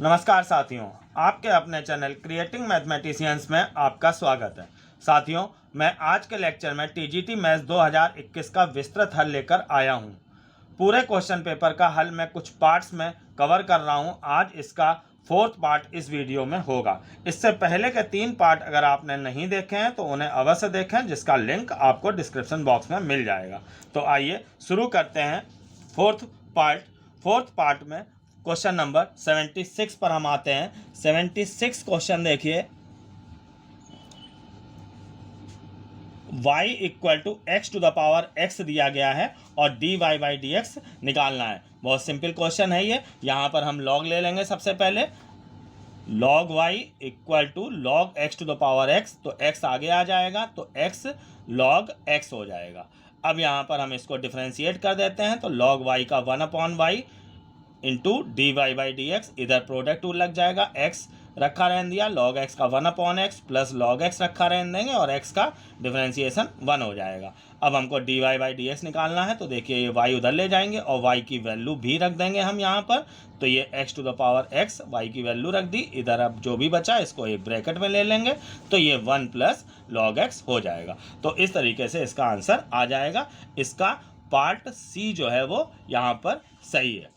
नमस्कार साथियों, आपके अपने चैनल क्रिएटिंग मैथमेटिशियंस में आपका स्वागत है। साथियों, मैं आज के लेक्चर में टीजीटी मैथ्स 2021 का विस्तृत हल लेकर आया हूं। पूरे क्वेश्चन पेपर का हल मैं कुछ पार्ट्स में कवर कर रहा हूं। आज इसका फोर्थ पार्ट इस वीडियो में होगा। इससे पहले के 3 पार्ट अगर आपने नहीं देखे हैं तो उन्हें अवश्य देखें, जिसका लिंक आपको डिस्क्रिप्शन बॉक्स में मिल जाएगा। तो आइए शुरू करते हैं फोर्थ पार्ट में क्वेश्चन नंबर 76 पर हम आते हैं। 76 क्वेश्चन देखिए, y equal to x to the power x दिया गया है और dy बाई dx निकालना है। बहुत सिंपल क्वेश्चन है ये। यहाँ पर हम log ले लेंगे। सबसे पहले log y equal to log x to the power x, तो x आगे आ जाएगा तो x log x हो जाएगा। अब यहाँ पर हम इसको डिफ्रेंशिएट कर देते हैं तो log y का 1/y into d y by d x, इधर प्रोडक्ट टूल लग जाएगा। x रखा रहने दिया, log x का 1/x प्लस log x रखा रहने देंगे और x का डिफरेंशिएशन 1 हो जाएगा। अब हमको d y by d x निकालना है तो देखिए ये y उधर ले जाएंगे और y की वैल्यू भी रख देंगे हम यहाँ पर। तो ये x to the power x, y की वैल्यू रख दी। इधर अब जो भी बचा इसको एक ब्रैकेट में ले लेंगे तो ये 1 प्लस log x हो जाएगा। तो इस तरीके से इसका आंसर आ जाएगा। इसका पार्ट सी जो है वो यहाँ पर सही है।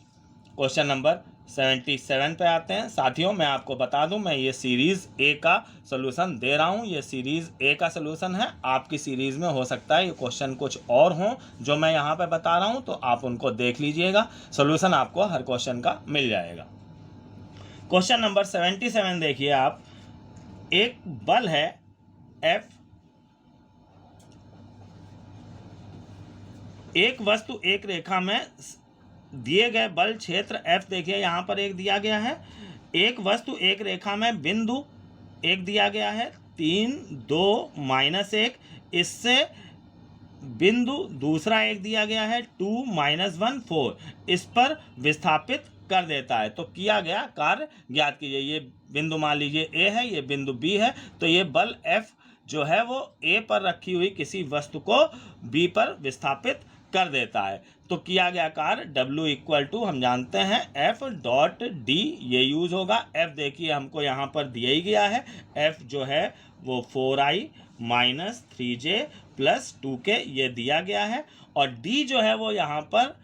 क्वेश्चन नंबर 77 पे आते हैं। साथियों, मैं आपको बता दूं, मैं ये सीरीज़ ए का सोल्यूशन दे रहा हूं। ये सीरीज़ ए का सोल्यूशन है। आपकी सीरीज़ में हो सकता है ये क्वेश्चन कुछ और हों जो मैं यहाँ पे बता रहा हूं, तो आप उनको देख लीजिएगा। सोल्यूशन आपको हर क्वेश्चन का मिल जाएगा। क्वेश्चन नंबर 77 देखिए आप। एक बल है F, एक वस्तु एक रेखा में दिए गए बल क्षेत्र F देखिए यहाँ पर एक दिया गया है। एक वस्तु एक रेखा में बिंदु एक दिया गया है 3, 2, -1। इससे बिंदु दूसरा एक दिया गया है 2, -1, 4। इस पर विस्थापित कर देता है। तो किया गया कार्य ज्ञात कीजिए। ये बिंदु मान लीजिए A है, ये बिंदु B है। तो ये बल F जो है वो A पर रखी हुई किसी वस्तु को B पर विस्थापित कर देता है। तो किया गया कार्य W इक्वल टू हम जानते हैं F डॉट D, ये यूज होगा। F देखिए हमको यहाँ पर दिया ही गया है। F जो है वो 4i minus 3j plus 2k ये दिया गया है। और D जो है वो यहाँ पर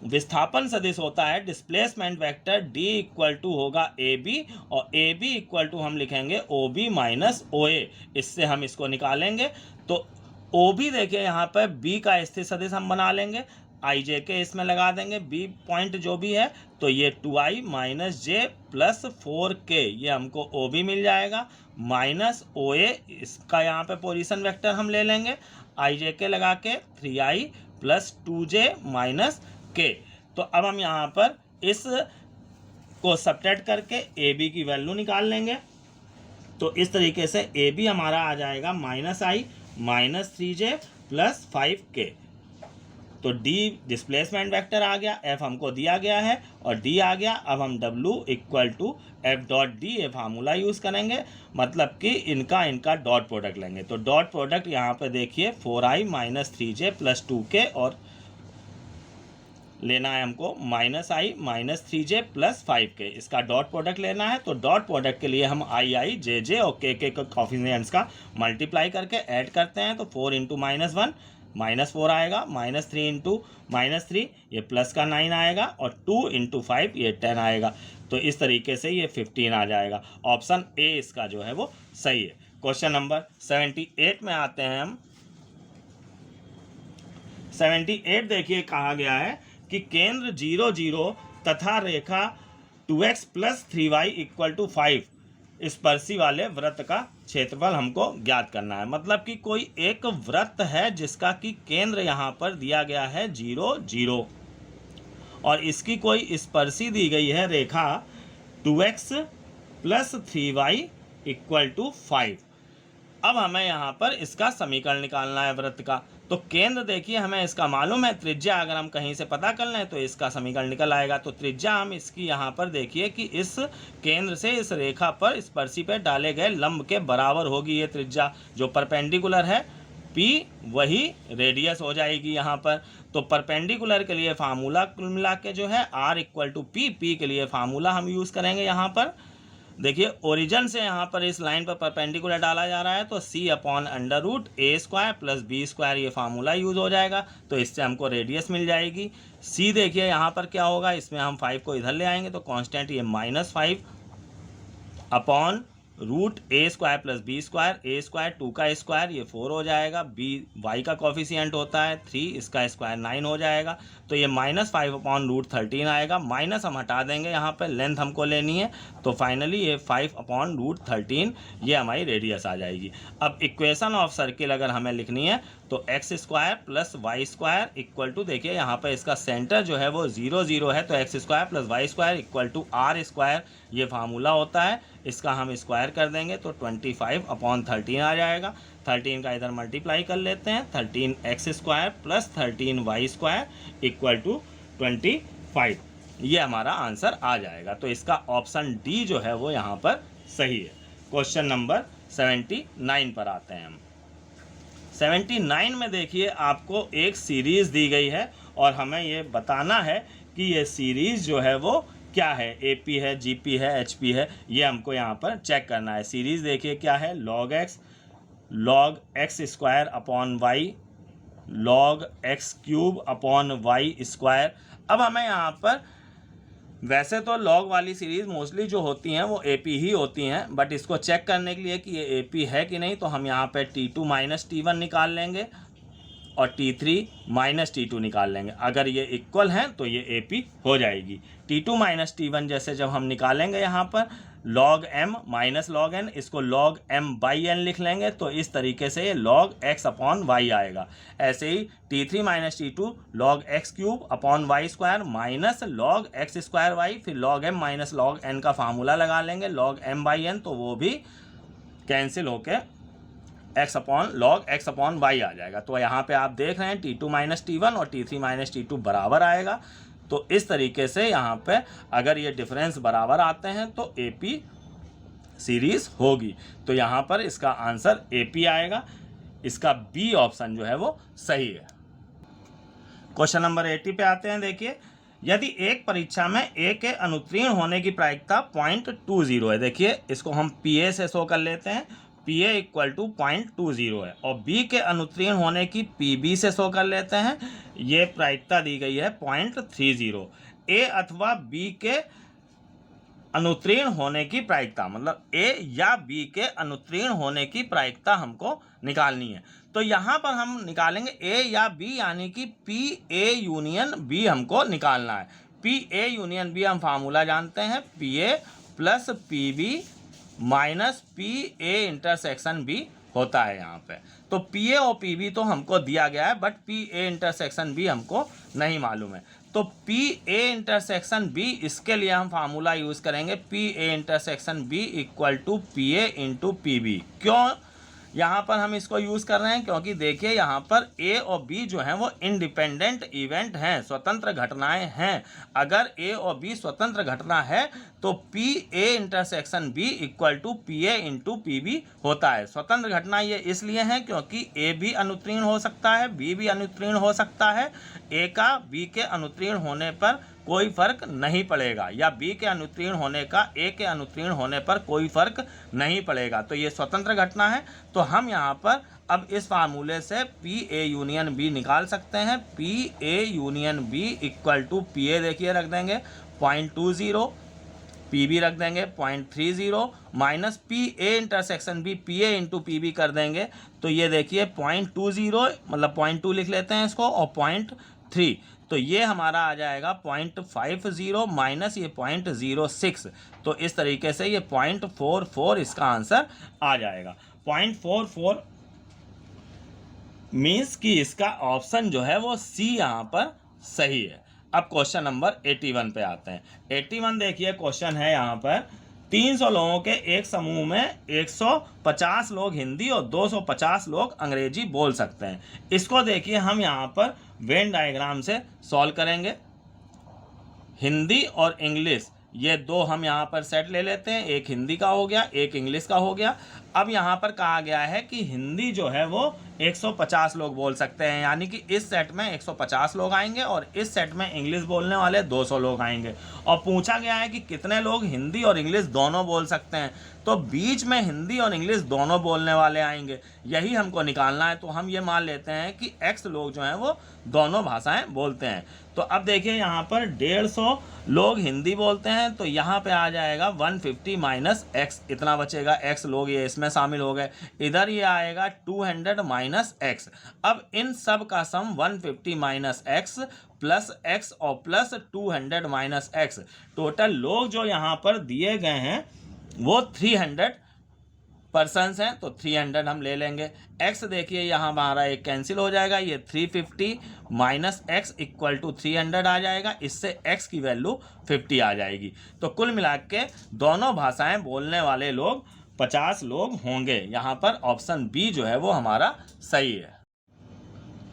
विस्थापन सदिश होता है, displacement vector. D equal to होगा AB और AB इक्वल टू हम लिखेंगे OB माइनस OA। इससे हम इसको निकालेंगे तो OB देखिए यहाँ पर B का स्थिर सदिश हम बना लेंगे। IJ के इसमें लगा देंगे, B पॉइंट जो भी है। तो ये 2i minus j plus 4k ये हमको OB मिल जाएगा। माइनस OA, इसका यहाँ पे पोजीशन वेक्टर हम ले लेंगे। IJ के लगा के 3i plus 2j minus k। तो अब हम यहाँ पर इस को सब्ट्रैक्ट करके AB की वैल्यू निकाल लेंगे। तो इस तरीके से AB हमारा आ जाएगा -i minus 3j plus 5k। तो D डिस्प्लेसमेंट वेक्टर आ गया, F हमको दिया गया है और D आ गया। अब हम W equal to F dot D ये फार्मूला यूज़ करेंगे, मतलब कि इनका डॉट प्रोडक्ट लेंगे। तो डॉट प्रोडक्ट यहाँ पे देखिए 4i minus 3j plus 2k और लेना है हमको -i minus 3j plus 5k। इसका डॉट प्रोडक्ट लेना है। तो डॉट प्रोडक्ट के लिए हम i, j और k कोफिशिएंट्स का मल्टीप्लाई करके ऐड करते हैं। तो 4 इंटू -1 -4 आएगा, -3 इंटू -3 ये प्लस का 9 आएगा और 2 इंटू 5 ये 10 आएगा। तो इस तरीके से ये 15 आ जाएगा। ऑप्शन ए इसका जो है वो सही है। क्वेश्चन नंबर 78 में आते हैं हम। 78 देखिए कहा गया है कि केंद्र 0, 0 तथा रेखा 2x plus 3y equal to 5 स्पर्शी वाले वृत्त का क्षेत्रफल हमको ज्ञात करना है। मतलब कि कोई एक वृत्त है जिसका कि केंद्र यहाँ पर दिया गया है 0, 0 और इसकी कोई स्पर्शी दी गई है रेखा 2x plus 3y equal to 5। अब हमें यहाँ पर इसका समीकरण निकालना है वृत्त का। तो केंद्र देखिए हमें इसका मालूम है, त्रिज्या अगर हम कहीं से पता कर लें तो इसका समीकरण निकल आएगा। तो त्रिज्या हम इसकी यहाँ पर देखिए कि इस केंद्र से इस रेखा पर स्पर्शी पे डाले गए लंब के बराबर होगी। ये त्रिज्या जो परपेंडिकुलर है P वही रेडियस हो जाएगी यहाँ पर। तो परपेंडिकुलर के लिए फार्मूला कुल मिला के जो है R equal to P, P के लिए फार्मूला हम यूज़ करेंगे यहाँ पर। देखिए ओरिजिन से यहाँ पर इस लाइन पर परपेंडिकुलर डाला जा रहा है तो C अपॉन अंडर रूट ए स्क्वायर प्लस बी स्क्वायर ये फार्मूला यूज़ हो जाएगा। तो इससे हमको रेडियस मिल जाएगी। C देखिए यहाँ पर क्या होगा, इसमें हम 5 को इधर ले आएंगे तो कांस्टेंट ये -5 अपॉन रूट ए स्क्वायर प्लस बी स्क्वायर, ए स्क्वायर 2 का स्क्वायर ये 4 हो जाएगा, बी वाई का कॉफिशिएंट होता है 3, इसका स्क्वायर 9 हो जाएगा। तो ये -5 अपॉन रूट 13 आएगा। माइनस हम हटा देंगे, यहाँ पर लेंथ हमको लेनी है तो फाइनली ये 5 अपॉन रूट 13 ये हमारी रेडियस आ जाएगी। अब इक्वेशन ऑफ सर्किल अगर हमें लिखनी है तो x square plus y square equal to, देखिए यहाँ पर इसका सेंटर जो है वो 0 0 है तो x square plus y square equal to r square ये फार्मूला होता है। इसका हम स्क्वायर कर देंगे तो 25 अपॉन 13 आ जाएगा। 13 का इधर मल्टीप्लाई कर लेते हैं, 13 x square plus 13 y square equal to 25, ये हमारा आंसर आ जाएगा। तो इसका ऑप्शन डी जो है वो यहाँ पर सही है। क्वेश्चन नंबर 79 पर आते हैं हम। 79 में देखिए आपको एक सीरीज़ दी गई है और हमें ये बताना है कि ये सीरीज़ जो है वो क्या है, AP है, GP है, HP है, ये हमको यहाँ पर चेक करना है। सीरीज़ देखिए क्या है, log x square upon y log x cube upon y square. अब हमें यहाँ पर वैसे तो लॉग वाली सीरीज़ मोस्टली जो होती हैं वो AP ही होती हैं, बट इसको चेक करने के लिए कि ये AP है कि नहीं तो हम यहाँ पे T2 माइनस T1 निकाल लेंगे और T3 माइनस T2 निकाल लेंगे। अगर ये इक्वल हैं तो ये AP हो जाएगी। T2 माइनस T1 जैसे जब हम निकालेंगे यहाँ पर log m minus log n, इसको log m बाई n लिख लेंगे तो इस तरीके से ये log x अपॉन वाई आएगा। ऐसे ही T3 minus T2 log x cube upon y square minus log x square y, फिर log m minus log n का फार्मूला लगा लेंगे log m बाई n, तो वो भी कैंसिल होके x upon log x upon y आ जाएगा। तो यहाँ पे आप देख रहे हैं T2 माइनस T1 और T3 माइनस T2 बराबर आएगा। तो इस तरीके से यहाँ पे अगर ये डिफरेंस बराबर आते हैं तो AP सीरीज़ होगी। तो यहाँ पर इसका आंसर AP आएगा। इसका B ऑप्शन जो है वो सही है। क्वेश्चन नंबर 80 पे आते हैं। देखिए यदि एक परीक्षा में A के अनुत्तीर्ण होने की प्रायिकता 0.20 है, देखिए इसको हम PA से शो कर लेते हैं, PA इक्वल टू 0.20 है, और B के अनुत्तीर्ण होने की PB से शो कर लेते हैं, ये प्रायिकता दी गई है 0.30। A अथवा B के अनुत्तीर्ण होने की प्रायिकता, मतलब A या B के अनुत्तीर्ण होने की प्रायिकता हमको निकालनी है। तो यहाँ पर हम निकालेंगे A या B, यानी कि PA यूनियन B हमको निकालना है। PA यूनियन B हम फार्मूला जानते हैं, PA plus PB minus PA intersection B होता है यहाँ पे। तो PA और PB तो हमको दिया गया है, बट PA इंटरसेक्शन B हमको नहीं मालूम है। तो PA इंटरसेक्शन B, इसके लिए हम फार्मूला यूज़ करेंगे PA intersection B equal to PA into PB। क्यों यहाँ पर हम इसको यूज़ कर रहे हैं? क्योंकि देखिए यहाँ पर A और B जो हैं वो इंडिपेंडेंट इवेंट हैं, स्वतंत्र घटनाएं हैं। अगर A और B स्वतंत्र घटना है तो PA intersection B equal to PA into PB होता है। स्वतंत्र घटना ये इसलिए है क्योंकि A भी अनुत्तीर्ण हो सकता है, B भी अनुत्तीर्ण हो सकता है। A का B के अनुत्तीर्ण होने पर कोई फर्क नहीं पड़ेगा, या B के अनुत्तीर्ण होने का A के अनुत्तीर्ण होने पर कोई फर्क नहीं पड़ेगा। तो ये स्वतंत्र घटना है। तो हम यहाँ पर अब इस फार्मूले से PA यूनियन B निकाल सकते हैं। PA union B equal to PA देखिए रख देंगे 0.20, PB रख देंगे 0.30 minus PA intersection B PA into PB कर देंगे। तो ये देखिए 0.20 मतलब 0.2 लिख लेते हैं इसको, और 0.3, तो ये हमारा आ जाएगा 0.50 माइनस ये 0.06। तो इस तरीके से ये 0.44 इसका आंसर आ जाएगा। 0.44 मीन्स कि इसका ऑप्शन जो है वो C यहाँ पर सही है। अब क्वेश्चन नंबर 81 पे आते हैं। 81 देखिए क्वेश्चन है यहाँ पर, 300 लोगों के एक समूह में 150 लोग हिंदी और 250 लोग अंग्रेजी बोल सकते हैं। इसको देखिए हम यहाँ पर वेन डायग्राम से सॉल्व करेंगे। हिंदी और इंग्लिश ये दो हम यहाँ पर सेट ले लेते हैं, एक हिंदी का हो गया, एक इंग्लिश का हो गया। अब यहाँ पर कहा गया है कि हिंदी जो है वो 150 लोग बोल सकते हैं, यानी कि इस सेट में 150 लोग आएंगे और इस सेट में इंग्लिश बोलने वाले 200 लोग आएंगे। और पूछा गया है कि कितने लोग हिंदी और इंग्लिश दोनों बोल सकते हैं, तो बीच में हिंदी और इंग्लिश दोनों बोलने वाले आएंगे, यही हमको निकालना है। तो हम ये मान लेते हैं कि x लोग जो हैं वो दोनों भाषाएं बोलते हैं। तो अब देखिए यहाँ पर 150 लोग हिंदी बोलते हैं, तो यहाँ पे आ जाएगा 150 माइनस x, इतना बचेगा। x लोग ये इसमें शामिल हो गए, इधर ये आएगा 200 माइनस x। अब इन सब का सम 150 माइनस x प्लस x और प्लस 200 माइनस x, टोटल लोग जो यहाँ पर दिए गए हैं वो 300 पर्सन्स हैं, तो 300 हम ले लेंगे। x देखिए यहाँ हमारा एक कैंसिल हो जाएगा, ये 350 माइनस x इक्वल टू 300 आ जाएगा, इससे x की वैल्यू 50 आ जाएगी। तो कुल मिला के दोनों भाषाएं बोलने वाले लोग 50 लोग होंगे। यहाँ पर ऑप्शन बी जो है वो हमारा सही है।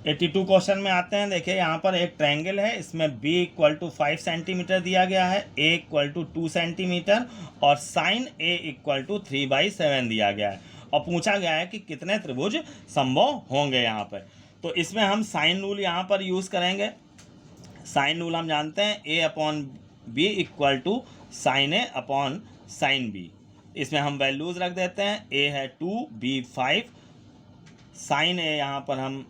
82 क्वेश्चन में आते हैं। देखिए यहाँ पर एक ट्रायंगल है, इसमें b इक्वल टू 5 सेंटीमीटर दिया गया है, a इक्वल टू 2 सेंटीमीटर और साइन a इक्वल टू 3/7 दिया गया है। और पूछा गया है कि कितने त्रिभुज संभव होंगे यहाँ पर। तो इसमें हम साइन रूल यहाँ पर यूज़ करेंगे। साइन रूल हम जानते हैं a upon b equal to sine a upon sine b। इसमें हम वैल्यूज़ रख देते हैं, a है 2, b 5, साइन a यहाँ पर हम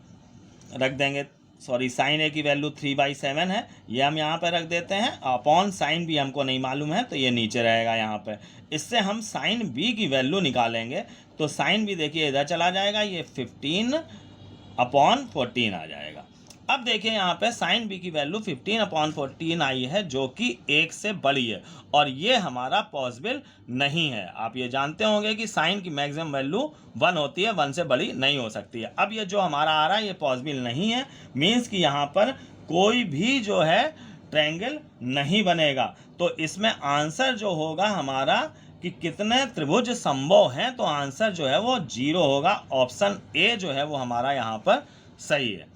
रख देंगे, सॉरी साइन ए की वैल्यू 3/7 है, ये हम यहाँ पर रख देते हैं। अपॉन साइन बी हमको नहीं मालूम है, तो ये नीचे रहेगा यहाँ पर। इससे हम साइन बी की वैल्यू निकालेंगे, तो साइन बी देखिए इधर चला जाएगा, ये 15/14 आ जाएगा। अब देखिए यहाँ पे साइन बी की वैल्यू 15/14 आई है, जो कि 1 से बड़ी है, और ये हमारा पॉसिबल नहीं है। आप ये जानते होंगे कि साइन की मैक्सिमम वैल्यू 1 होती है, 1 से बड़ी नहीं हो सकती है। अब ये जो हमारा आ रहा है ये पॉसिबल नहीं है, मीन्स कि यहाँ पर कोई भी जो है ट्रायंगल नहीं बनेगा। तो इसमें आंसर जो होगा हमारा कि कितने त्रिभुज संभव हैं, तो आंसर जो है वो 0 होगा। ऑप्शन ए जो है वो हमारा यहाँ पर सही है।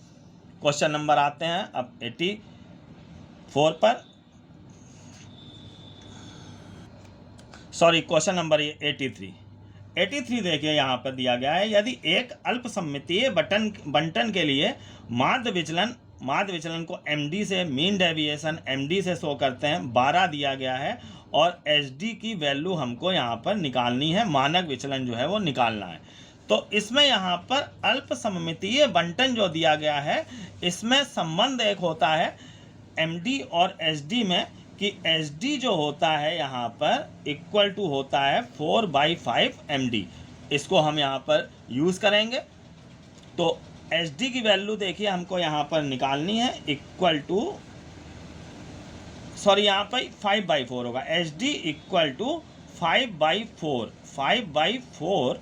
क्वेश्चन नंबर आते हैं अब 84 पर, सॉरी क्वेश्चन नंबर 83 देखिए यहाँ पर दिया गया है। यदि एक अल्पसम्मितीय बंटन के लिए माध्य विचलन को MD से, मीन डेविएशन MD से शो करते हैं, 12 दिया गया है और SD की वैल्यू हमको यहाँ पर निकालनी है, मानक विचलन जो है वो निकालना है। तो इसमें यहाँ पर अल्पसम्मितीय बंटन जो दिया गया है, इसमें संबंध एक होता है MD और SD में, कि SD जो होता है यहाँ पर इक्वल टू होता है 4/5 MD। इसको हम यहाँ पर यूज़ करेंगे। तो SD की वैल्यू देखिए हमको यहाँ पर निकालनी है, इक्वल टू, सॉरी यहाँ पर 5/4 होगा, SD इक्वल टू 5/4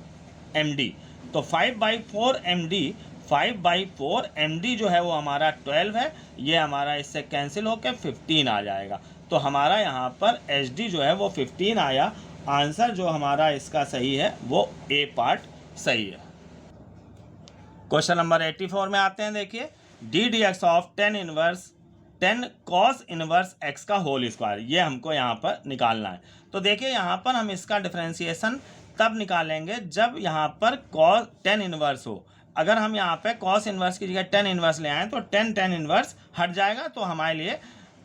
MD। तो 5/4 MD जो है वो हमारा 12 है, ये हमारा इससे कैंसिल होकर 15 आ जाएगा। तो हमारा यहाँ पर SD जो है वो 15 आया। आंसर जो हमारा इसका सही है वो A पार्ट सही है। क्वेश्चन नंबर 84 में आते हैं। देखिए ddx of 10 cos inverse x का होल स्क्वायर, ये हमको यहाँ पर निकालना है। तो देखिए यहाँ पर हम इसका डिफरेंशिएशन तब निकालेंगे जब यहाँ पर cos 10 इनवर्स हो। अगर हम यहाँ पे cos इनवर्स की जगह 10 इनवर्स ले आएँ तो 10 इनवर्स हट जाएगा, तो हमारे लिए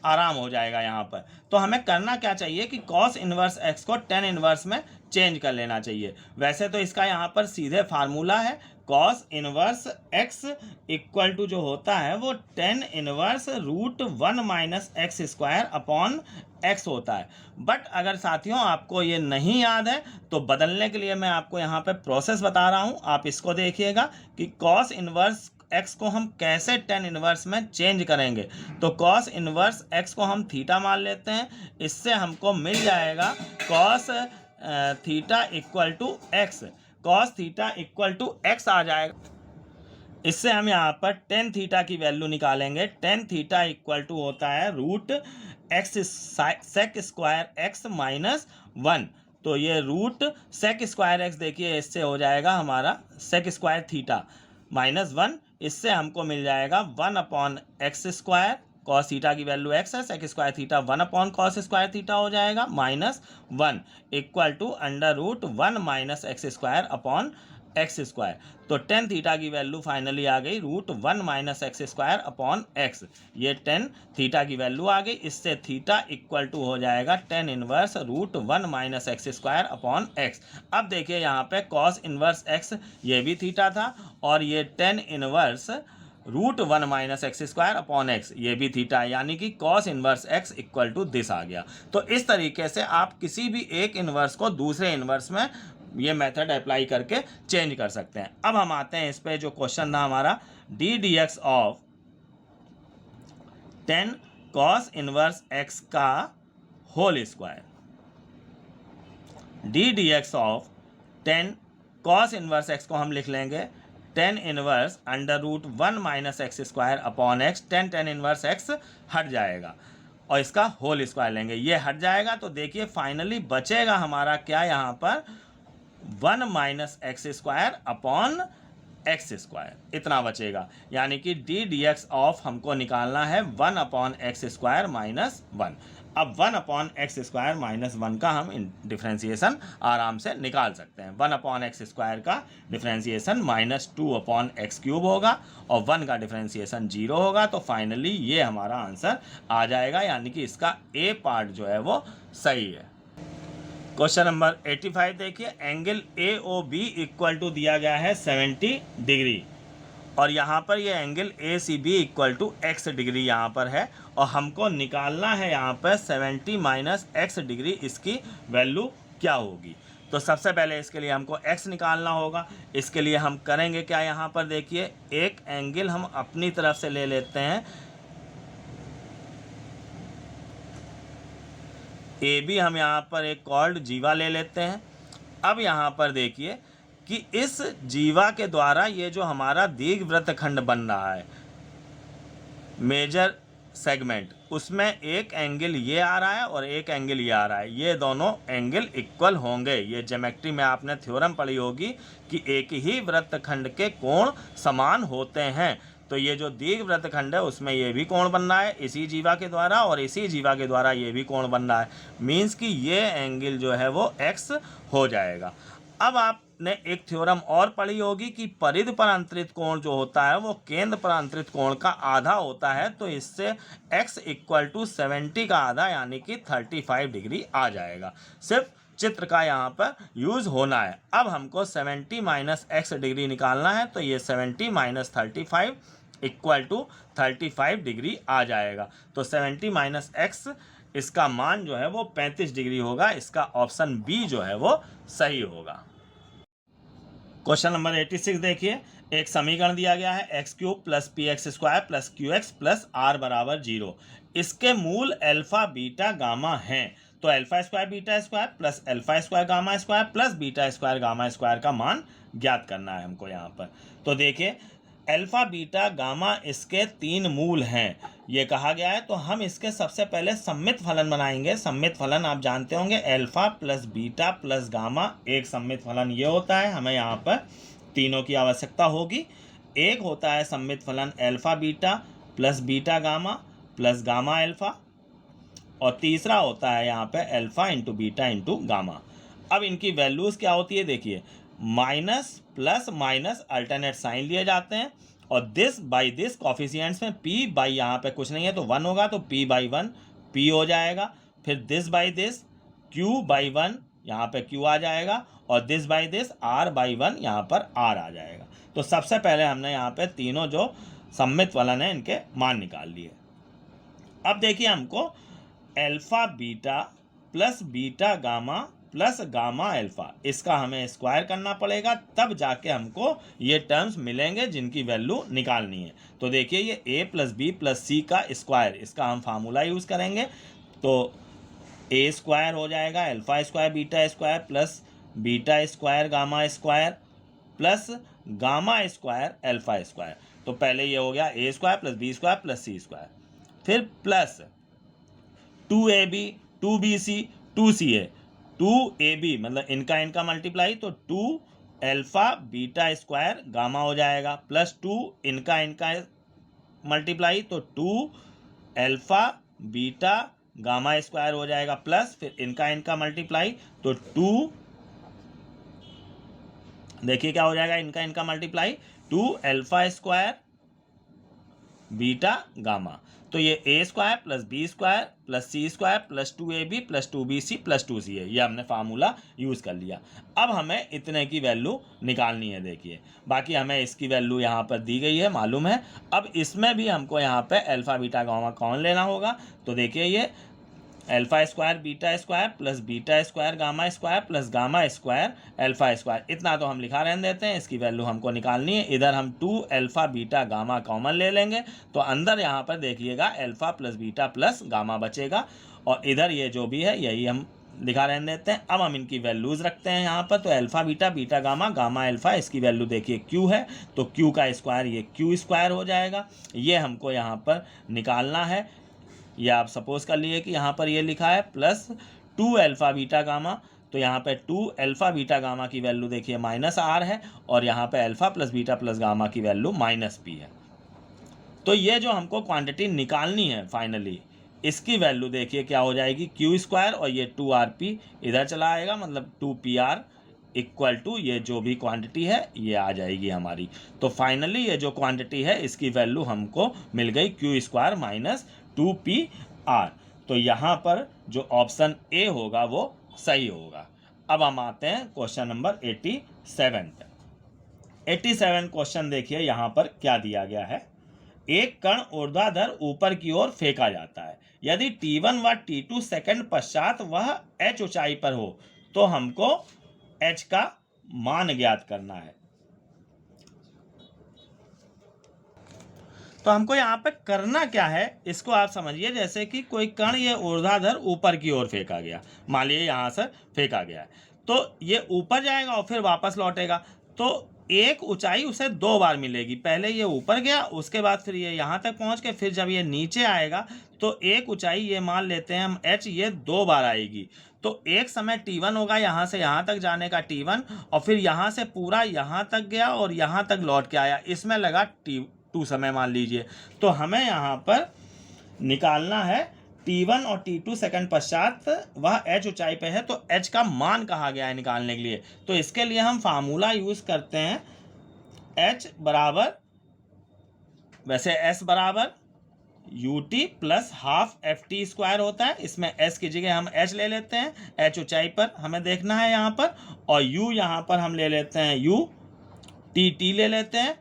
आराम हो जाएगा यहाँ पर। तो हमें करना क्या चाहिए कि cos इनवर्स x को 10 इनवर्स में चेंज कर लेना चाहिए। वैसे तो इसका यहाँ पर सीधे फार्मूला है, cos inverse x equal to जो होता है वो 10 inverse √1 minus x square upon x होता है। बट अगर साथियों आपको ये नहीं याद है तो बदलने के लिए मैं आपको यहाँ पे प्रोसेस बता रहा हूँ, आप इसको देखिएगा कि cos इनवर्स x को हम कैसे 10 इनवर्स में चेंज करेंगे। तो cos इनवर्स x को हम थीटा मान लेते हैं, इससे हमको मिल जाएगा cos theta equal to x, cos theta equal to x आ जाएगा। इससे हम यहाँ पर टेन थीटा की वैल्यू निकालेंगे। टेन थीटा इक्वल टू होता है √x sec square x minus 1। तो ये रूट सेक स्क्वायर x देखिए इससे हो जाएगा हमारा सेक स्क्वायर थीटा माइनस 1, इससे हमको मिल जाएगा 1/x स्क्वायर कॉस थीटा की वैल्यू एक्स है, sec square theta 1 upon cos square theta हो जाएगा -1 equal to √1 minus x square upon x square. तो टेन थीटा की वैल्यू फाइनली आ गई √1 minus x square upon x. ये टेन थीटा की वैल्यू आ गई। इससे थीटा इक्वल टू हो जाएगा tan inverse √1 minus x square upon x. अब देखिए यहाँ पे कॉस इनवर्स एक्स ये भी थीटा था, और ये tan inverse √1 minus x square upon x ये भी थीटा है, यानी कि cos inverse x equal to this आ गया। तो इस तरीके से आप किसी भी एक इनवर्स को दूसरे इनवर्स में ये मेथड अप्लाई करके चेंज कर सकते हैं। अब हम आते हैं इस पे, जो क्वेश्चन था हमारा, d d x of 10 cos inverse x का whole square. D d x of 10 cos inverse x को हम लिख लेंगे 10 inverse √1 minus x square upon x. 10 inverse x हट जाएगा और इसका होल स्क्वायर लेंगे, ये हट जाएगा। तो देखिए फाइनली बचेगा हमारा क्या यहाँ पर 1 minus x square upon x square, इतना बचेगा। यानी कि डी डी एक्स ऑफ हमको निकालना है 1 अपॉन एक्स स्क्वायर -1। अब 1 अपॉन एक्स स्क्वायर -1 का हम डिफ्रेंसिएशन आराम से निकाल सकते हैं। 1 अपॉन एक्स स्क्वायर का डिफ्रेंसिएशन -2 अपॉन एक्स क्यूब होगा, और 1 का डिफ्रेंसिएशन 0 होगा। तो फाइनली ये हमारा आंसर आ जाएगा, यानी कि इसका ए पार्ट जो है वो सही है। क्वेश्चन नंबर 85 देखिए, angle A O B equal to दिया गया है 70 डिग्री, और यहाँ पर ये angle A C B equal to x degree यहाँ पर है, और हमको निकालना है यहाँ पर 70 माइनस एक्स डिग्री, इसकी वैल्यू क्या होगी। तो सबसे पहले इसके लिए हमको x निकालना होगा। इसके लिए हम करेंगे क्या, यहाँ पर देखिए एक एंगल हम अपनी तरफ से ले लेते हैं, ए बी हम यहाँ पर एक कॉर्ड जीवा ले लेते हैं। अब यहाँ पर देखिए कि इस जीवा के द्वारा ये जो हमारा दीर्घवृत्तखंड बन रहा है, मेजर सेगमेंट, उसमें एक एंगल ये आ रहा है और एक एंगल ये आ रहा है। ये दोनों एंगल इक्वल होंगे। ये ज्योमेट्री में आपने थ्योरम पढ़ी होगी कि एक ही वृत्तखंड के कोण समान होते हैं। तो ये जो दीर्घवृत्तखंड है उसमें ये भी कोण बन रहा है इसी जीवा के द्वारा, और इसी जीवा के द्वारा ये भी कोण बन रहा है। मीन्स कि ये एंगल जो है वो एक्स हो जाएगा। अब आपने एक थ्योरम और पढ़ी होगी कि परिध पर अंतरित कोण जो होता है वो केंद्र पर अंतरित कोण का आधा होता है। तो इससे x इक्वल टू 70 का आधा यानी कि 35 डिग्री आ जाएगा। सिर्फ चित्र का यहाँ पर यूज होना है। अब हमको 70 माइनस एक्स डिग्री निकालना है, तो ये 70 माइनस 35 इक्वल टू 35 डिग्री आ जाएगा। तो 70 माइनस एक्स, इसका मान जो है वो 35 डिग्री होगा। इसका ऑप्शन बी जो है वो सही होगा। क्वेश्चन नंबर 86 देखिए, एक समीकरण दिया गया है x cube plus p x square plus q x plus r बराबर 0। इसके मूल अल्फा बीटा गामा हैं। तो alpha square beta square plus alpha square gamma square plus beta square gamma square का मान ज्ञात करना है हमको यहाँ पर। तो देखिए अल्फा बीटा गामा इसके 3 मूल हैं, ये कहा गया है। तो हम इसके सबसे पहले सम्मित फलन बनाएंगे। सम्मित फलन आप जानते होंगे, alpha plus beta plus gamma, एक सम्मित फलन ये होता है। हमें यहाँ पर तीनों की आवश्यकता होगी। एक होता है सम्मित फलन alpha beta plus beta gamma plus gamma alpha, और तीसरा होता है यहाँ पे alpha into beta into gamma. अब इनकी वैल्यूज़ क्या होती है, देखिए minus plus minus alternate sign लिए जाते हैं, और दिस बाई दिस कॉफिशिएंट्स में p बाई यहाँ पे कुछ नहीं है तो 1 होगा, तो p बाई 1 p हो जाएगा। फिर this by this q by 1 यहाँ पे q आ जाएगा, और this by this r by 1 यहाँ पर r आ जाएगा। तो सबसे पहले हमने यहाँ पे तीनों जो सम्मित फलन है इनके मान निकाल लिए। अब देखिए हमको alpha beta plus beta gamma plus gamma alpha, इसका हमें स्क्वायर करना पड़ेगा, तब जाके हमको ये टर्म्स मिलेंगे जिनकी वैल्यू निकालनी है। तो देखिए ये a प्लस बी प्लस सी का स्क्वायर, इसका हम फार्मूला यूज़ करेंगे। तो a स्क्वायर हो जाएगा alpha square beta square plus beta square gamma square plus gamma square alpha square. तो पहले ये हो गया a square plus b square plus c square, फिर plus 2ab 2bc 2ca 2ab मतलब इनका मल्टीप्लाई, तो 2 अल्फा बीटा स्क्वायर गामा हो जाएगा, प्लस 2 इनका मल्टीप्लाई, तो 2 अल्फा बीटा गामा स्क्वायर हो जाएगा प्लस फिर इनका मल्टीप्लाई, तो 2 देखिए क्या हो जाएगा, इनका multiply 2 alpha square beta gamma, तो ये a square plus b square plus c square plus 2ab plus 2bc plus 2c है। ये हमने फार्मूला यूज़ कर लिया। अब हमें इतने की वैल्यू निकालनी है। देखिए बाकी हमें इसकी वैल्यू यहाँ पर दी गई है, मालूम है। अब इसमें भी हमको यहाँ पे अल्फा बीटा गामा कॉमन लेना होगा। तो देखिए ये alpha square beta square gamma square plus gamma square alpha square, इतना तो हम लिखा रहने देते हैं। इसकी वैल्यू हमको निकालनी है। इधर हम 2 अल्फा बीटा गामा कॉमन ले लेंगे, तो अंदर यहाँ पर देखिएगा alpha plus beta plus gamma बचेगा, और इधर ये जो भी है यही हम लिखा रहने देते हैं। अब हम इनकी वैल्यूज़ रखते हैं यहाँ पर, तो alpha beta gamma gamma alpha, इसकी वैल्यू देखिए q है, तो q का स्क्वायर ये q स्क्वायर हो जाएगा। ये हमको यहाँ पर निकालना है। या आप सपोज कर लिए कि यहाँ पर ये लिखा है प्लस 2 अल्फा बीटा गामा, तो यहाँ पे 2 अल्फा बीटा गामा की वैल्यू देखिए -r है, और यहाँ पे alpha plus beta plus gamma की वैल्यू -p है। तो ये जो हमको क्वांटिटी निकालनी है फाइनली, इसकी वैल्यू देखिए क्या हो जाएगी, q स्क्वायर और ये 2rp इधर चला आएगा, मतलब 2pr इक्वल टू ये जो भी क्वांटिटी है ये आ जाएगी हमारी। तो फाइनली ये जो क्वांटिटी है इसकी वैल्यू हमको मिल गई q स्क्वायर माइनस 2pr। तो यहाँ पर जो ऑप्शन ए होगा वो सही होगा। अब हम आते हैं क्वेश्चन नंबर 87 पे। 87 क्वेश्चन देखिए यहाँ पर क्या दिया गया है। एक कण ऊर्ध्वाधर ऊपर की ओर फेंका जाता है। यदि t1 व t2 सेकंड पश्चात वह h ऊंचाई पर हो तो हमको h का मान ज्ञात करना है। तो हमको यहाँ पे करना क्या है, इसको आप समझिए। जैसे कि कोई कण ये ऊर्ध्वाधर ऊपर की ओर फेंका गया, मान लीजिए यहाँ से फेंका गया है, तो ये ऊपर जाएगा और फिर वापस लौटेगा। तो एक ऊंचाई उसे 2 बार मिलेगी। पहले ये ऊपर गया, उसके बाद फिर ये यहाँ तक पहुँच के फिर जब ये नीचे आएगा तो एक ऊंचाई ये मान लेते हैं हम h, ये 2 बार आएगी। तो एक समय t1 होगा यहाँ से यहाँ तक जाने का t1, और फिर यहाँ से पूरा यहाँ तक गया और यहाँ तक लौट के आया, इसमें लगा t2 समय मान लीजिए। तो हमें यहाँ पर निकालना है t1 और t2 सेकंड पश्चात वह h ऊंचाई पे है, तो h का मान कहा गया है निकालने के लिए। तो इसके लिए हम फार्मूला यूज करते हैं, h बराबर, वैसे s बराबर ut plus half ft square होता है। इसमें s की जगह हम h ले लेते हैं, h ऊंचाई पर हमें देखना है यहाँ पर, और u यहाँ पर हम ले लेते हैं u, t ले लेते हैं,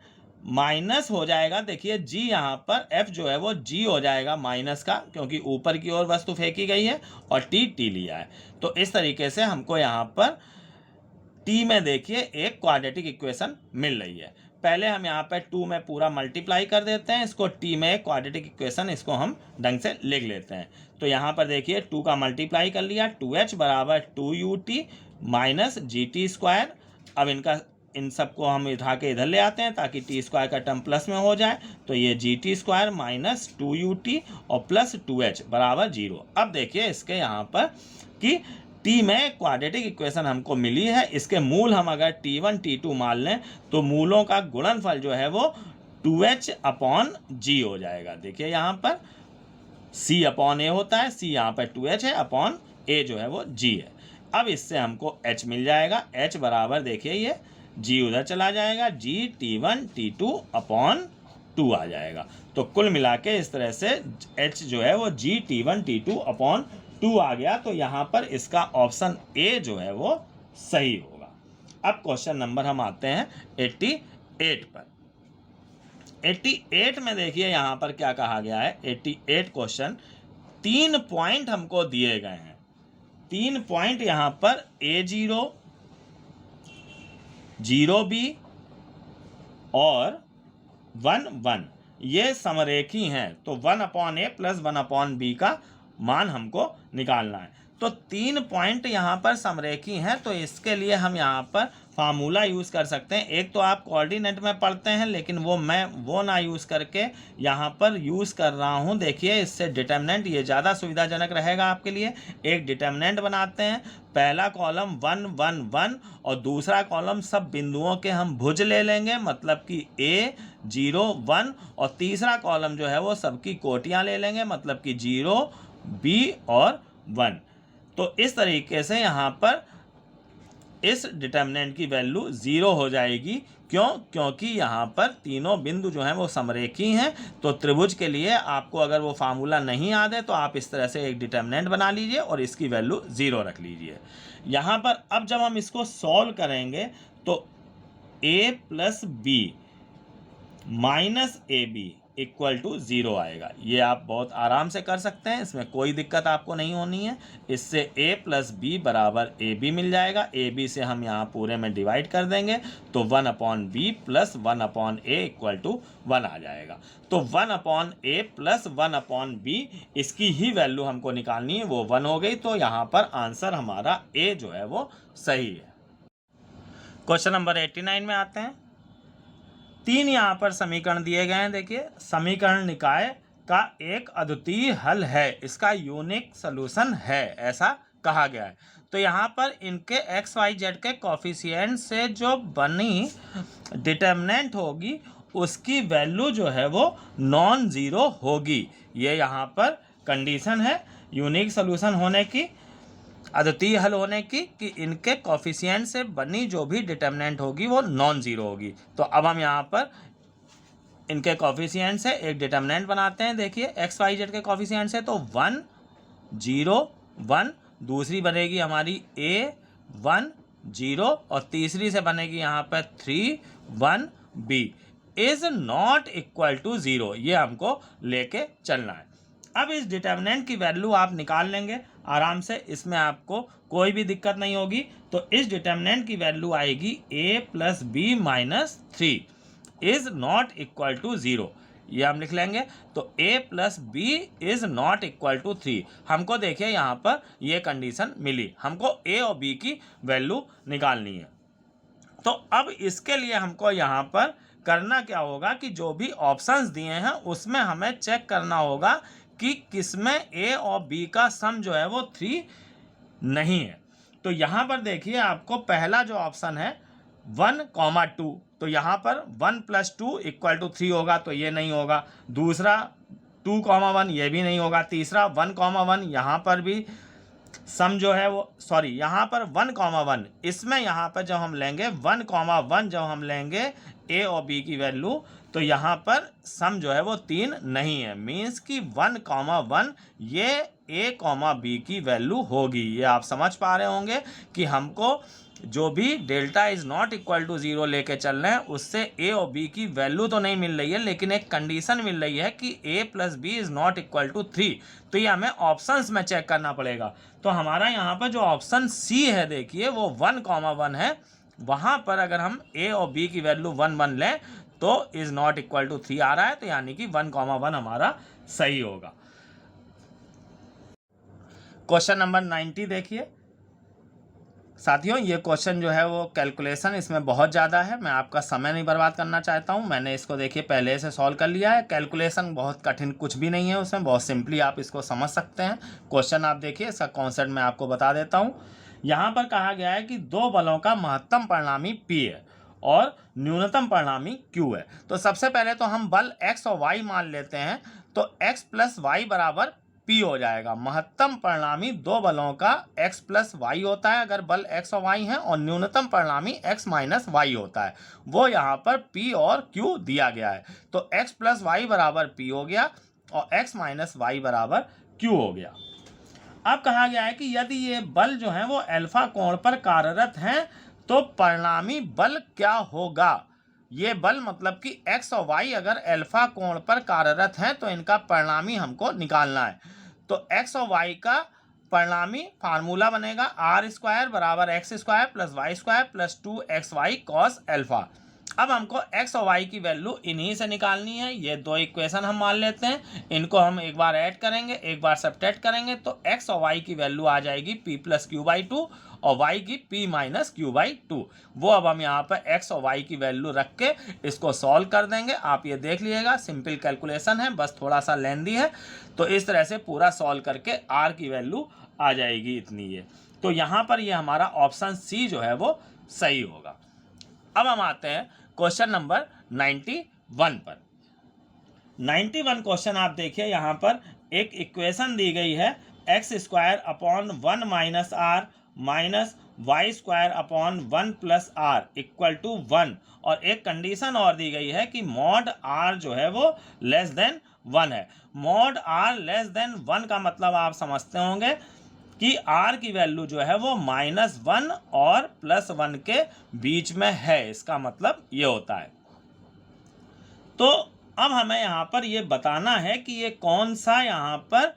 माइनस हो जाएगा। देखिए g यहाँ पर f जो है वो g हो जाएगा माइनस का, क्योंकि ऊपर की ओर वस्तु फेंकी गई है, और t लिया है। तो इस तरीके से हमको यहाँ पर t में देखिए एक क्वाड्रेटिक इक्वेशन मिल रही है। पहले हम यहाँ पे 2 में पूरा मल्टीप्लाई कर देते हैं इसको, t में एक क्वाड्रेटिक इक्वेशन इसको हम ढंग से लिख लेते हैं। तो यहाँ पर देखिए 2 का मल्टीप्लाई कर लिया, 2h बराबर 2ut माइनस gt स्क्वायर। अब इन सबको हम उठा के इधर ले आते हैं ताकि टी स्क्वायर का टर्म प्लस में हो जाए। तो ये gt स्क्वायर माइनस 2ut और प्लस 2h बराबर 0। अब देखिए इसके यहाँ पर कि t में क्वाड्रेटिक इक्वेशन हमको मिली है, इसके मूल हम अगर t1 t2 मान लें तो मूलों का गुणनफल जो है वो 2h अपॉन g हो जाएगा। देखिए यहाँ पर c अपॉन a होता है, c यहाँ पर 2h है, अपॉन a जो है वो g है। अब इससे हमको h मिल जाएगा, h बराबर देखिए ये g उधर चला जाएगा, g t1 t2 अपॉन 2 आ जाएगा। तो कुल मिला के इस तरह से h जो है वो g t1 t2 अपॉन 2 आ गया। तो यहाँ पर इसका ऑप्शन ए जो है वो सही होगा। अब क्वेश्चन नंबर हम आते हैं 88 पर। 88 में देखिए यहाँ पर क्या कहा गया है। 88 क्वेश्चन 3 पॉइंट हमको दिए गए हैं। 3 पॉइंट यहाँ पर A0, 0B और 1 1 ये समरेखी हैं। तो 1/a प्लस 1/b का मान हमको निकालना है। तो 3 पॉइंट यहाँ पर समरेखी हैं, तो इसके लिए हम यहाँ पर फार्मूला यूज़ कर सकते हैं। एक तो आप कोऑर्डिनेट में पढ़ते हैं, लेकिन मैं वो ना यूज़ करके यहाँ पर यूज़ कर रहा हूँ। देखिए इससे डिटर्मिनेंट ये ज़्यादा सुविधाजनक रहेगा आपके लिए। एक डिटर्मिनेंट बनाते हैं, पहला कॉलम 1 1 1 और दूसरा कॉलम सब बिंदुओं के हम भुज ले लेंगे, मतलब कि A 0 1, और तीसरा कॉलम जो है वो सबकी कोटियाँ ले लेंगे, मतलब कि 0 B और 1। तो इस तरीके से यहाँ पर इस डिटर्मिनेंट की वैल्यू 0 हो जाएगी। क्यों? क्योंकि यहाँ पर तीनों बिंदु जो हैं वो समरेखी हैं। तो त्रिभुज के लिए आपको अगर वो फार्मूला नहीं याद है तो आप इस तरह से एक डिटर्मिनेंट बना लीजिए और इसकी वैल्यू 0 रख लीजिए। यहाँ पर अब जब हम इसको सॉल्व करेंगे तो a plus b minus a b equal to 0 आएगा। ये आप बहुत आराम से कर सकते हैं, इसमें कोई दिक्कत आपको नहीं होनी है। इससे a प्लस बी बराबर ए बी मिल जाएगा। ए बी से हम यहाँ पूरे में डिवाइड कर देंगे तो 1/b plus 1/a equal to 1 आ जाएगा। तो 1/a प्लस 1/b इसकी ही वैल्यू हमको निकालनी है, वो 1 हो गई। तो यहाँ पर आंसर हमारा a जो है वो सही है। क्वेश्चन नंबर 89 में आते हैं। 3 यहाँ पर समीकरण दिए गए हैं। देखिए समीकरण निकाय का एक अद्वितीय हल है, इसका यूनिक सॉल्यूशन है, ऐसा कहा गया है। तो यहाँ पर इनके एक्स वाई जेड के कॉफिशिएंट से जो बनी डिटर्मिनेंट होगी उसकी वैल्यू जो है वो नॉन ज़ीरो होगी। ये यहाँ पर कंडीशन है यूनिक सॉल्यूशन होने की, अद्वितीय हल होने की, कि इनके कॉफिशिएंट से बनी जो भी डिटर्मिनेंट होगी वो नॉन ज़ीरो होगी। तो अब हम यहाँ पर इनके कॉफिशिएंट से एक डिटर्मिनेंट बनाते हैं। देखिए एक्स वाई जेड के कॉफिशिएंट से तो 1 0 1, दूसरी बनेगी हमारी a 1 0 और तीसरी से बनेगी यहाँ पर 3 1 b is not equal to 0। ये हमको लेके चलना है। अब इस डिटर्मिनेंट की वैल्यू आप निकाल लेंगे आराम से, इसमें आपको कोई भी दिक्कत नहीं होगी। तो इस डिटर्मिनेंट की वैल्यू आएगी a plus b minus 3 is not equal to 0। ये हम लिख लेंगे। तो a plus b is not equal to 3। हमको देखिए यहाँ पर ये कंडीशन मिली, हमको a और b की वैल्यू निकालनी है। तो अब इसके लिए हमको यहाँ पर करना क्या होगा कि जो भी ऑप्शंस दिए हैं उसमें हमें चेक करना होगा कि किसमें a और b का सम जो है वो 3 नहीं है। तो यहाँ पर देखिए आपको पहला जो ऑप्शन है 1,2, तो यहाँ पर 1 + 2 = 3 होगा, तो ये नहीं होगा। दूसरा 2,1 ये भी नहीं होगा। तीसरा 1,1 यहाँ पर भी सम जो है वो यहाँ पर 1,1 इसमें यहाँ पर जब हम लेंगे 1,1 जब हम लेंगे a और b की वैल्यू तो यहाँ पर सम जो है वो 3 नहीं है। मीन्स कि 1,1 ये a, b की वैल्यू होगी। ये आप समझ पा रहे होंगे कि हमको जो भी delta is not equal to 0 लेके चल रहे हैं उससे a और b की वैल्यू तो नहीं मिल रही है, लेकिन एक कंडीशन मिल रही है कि a plus b is not equal to 3। तो ये हमें ऑप्शंस में चेक करना पड़ेगा। तो हमारा यहाँ पर जो ऑप्शन सी है देखिए वो 1,1 है। वहाँ पर अगर हम a और b की वैल्यू 1 1 लें तो इज नॉट इक्वल टू 3 आ रहा है, तो यानी कि 1,1 हमारा सही होगा। क्वेश्चन नंबर 90 देखिए साथियों, ये क्वेश्चन जो है वो कैलकुलेशन इसमें बहुत ज़्यादा है, मैं आपका समय नहीं बर्बाद करना चाहता हूँ। मैंने इसको देखिए पहले से सॉल्व कर लिया है। कैलकुलेशन बहुत कठिन कुछ भी नहीं है उसमें, बहुत सिंपली आप इसको समझ सकते हैं। क्वेश्चन आप देखिए, इसका कॉन्सेप्ट मैं आपको बता देता हूँ। यहाँ पर कहा गया है कि दो बलों का महत्तम परिणामी P है और न्यूनतम परिणामी Q है। तो सबसे पहले तो हम बल X और Y मान लेते हैं, तो X प्लस वाई बराबर P हो जाएगा। महत्तम परिणामी दो बलों का X प्लस वाई होता है अगर बल X और Y हैं, और न्यूनतम परिणामी X माइनस वाई होता है, वो यहाँ पर P और Q दिया गया है। तो X प्लस वाई बराबर P हो गया और X माइनस वाई बराबर Q हो गया। अब कहा गया है कि यदि ये बल जो हैं वो अल्फा कोण पर कार्यरत हैं तो परिणामी बल क्या होगा। ये बल मतलब कि X और Y अगर अल्फा कोण पर कार्यरत हैं तो इनका परिणामी हमको निकालना है। तो X और Y का परिणामी फार्मूला बनेगा r² बराबर x² plus y² plus 2xy cos alpha. अब हमको x और y की वैल्यू इन्हीं से निकालनी है। ये दो इक्वेशन हम मान लेते हैं, इनको हम एक बार ऐड करेंगे एक बार सब्ट्रैक्ट करेंगे, तो x और y की वैल्यू आ जाएगी p + q/2 और y की p minus Q by two. वो अब हम यहाँ पर x और y की वैल्यू रख के इसको सॉल्व कर देंगे। आप ये देख लीजिएगा, सिंपल कैलकुलेशन है, बस थोड़ा सा लेंदी है। तो इस तरह से पूरा सॉल्व करके r की वैल्यू आ जाएगी इतनी ये। तो यहाँ पर ये हमारा ऑप्शन सी जो है वो सही होगा। अब हम आते हैं क्वेश्चन नंबर 91 पर। 91 क्वेश्चन आप देखिए, यहाँ पर एक इक्वेशन दी गई है x square upon 1 minus r minus y square upon 1 plus r equal to 1, और एक कंडीशन और दी गई है कि मॉड आर जो है वो लेस देन 1 है। मॉड आर लेस देन 1 का मतलब आप समझते होंगे कि आर की वैल्यू जो है वो -1 और +1 के बीच में है, इसका मतलब ये होता है। तो अब हमें यहाँ पर ये बताना है कि ये कौन सा यहाँ पर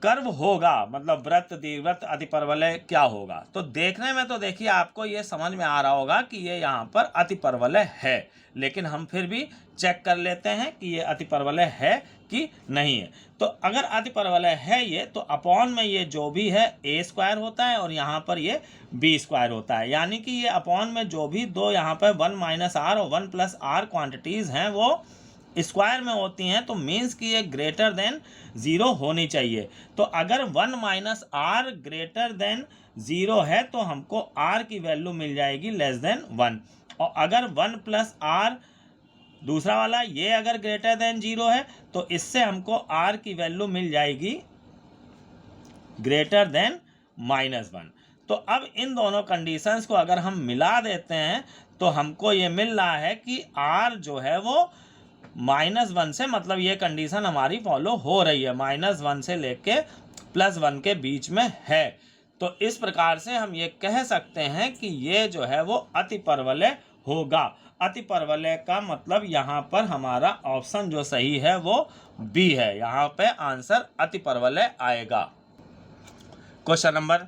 कर्व होगा, मतलब वृत्त, दीर्घवृत्त, अतिपरवलय क्या होगा। तो देखने में तो देखिए आपको ये समझ में आ रहा होगा कि ये यहाँ पर अतिपरवलय है, लेकिन हम फिर भी चेक कर लेते हैं कि ये अतिपरवलय है कि नहीं है। तो अगर अतिपरवलय है ये, तो अपॉन में ये जो भी है a स्क्वायर होता है और यहाँ पर ये b स्क्वायर होता है, यानी कि ये अपॉन में जो भी दो यहाँ पर 1 माइनस आर और 1 प्लस आर क्वांटिटीज़ हैं वो स्क्वायर में होती हैं, तो मीन्स कि ये ग्रेटर देन 0 होनी चाहिए। तो अगर 1 माइनस आर ग्रेटर देन 0 है तो हमको r की वैल्यू मिल जाएगी लेस देन 1, और अगर 1 प्लस आर दूसरा वाला ये अगर ग्रेटर देन 0 है तो इससे हमको r की वैल्यू मिल जाएगी ग्रेटर देन -1। तो अब इन दोनों कंडीशंस को अगर हम मिला देते हैं तो हमको ये मिल रहा है कि r जो है वो -1 से, मतलब ये कंडीशन हमारी फॉलो हो रही है, -1 से लेके +1 के बीच में है। तो इस प्रकार से हम ये कह सकते हैं कि ये जो है वो अतिपरवलय होगा। अतिपरवलय का मतलब यहाँ पर हमारा ऑप्शन जो सही है वो बी है, यहाँ पे आंसर अतिपरवलय आएगा। क्वेश्चन नंबर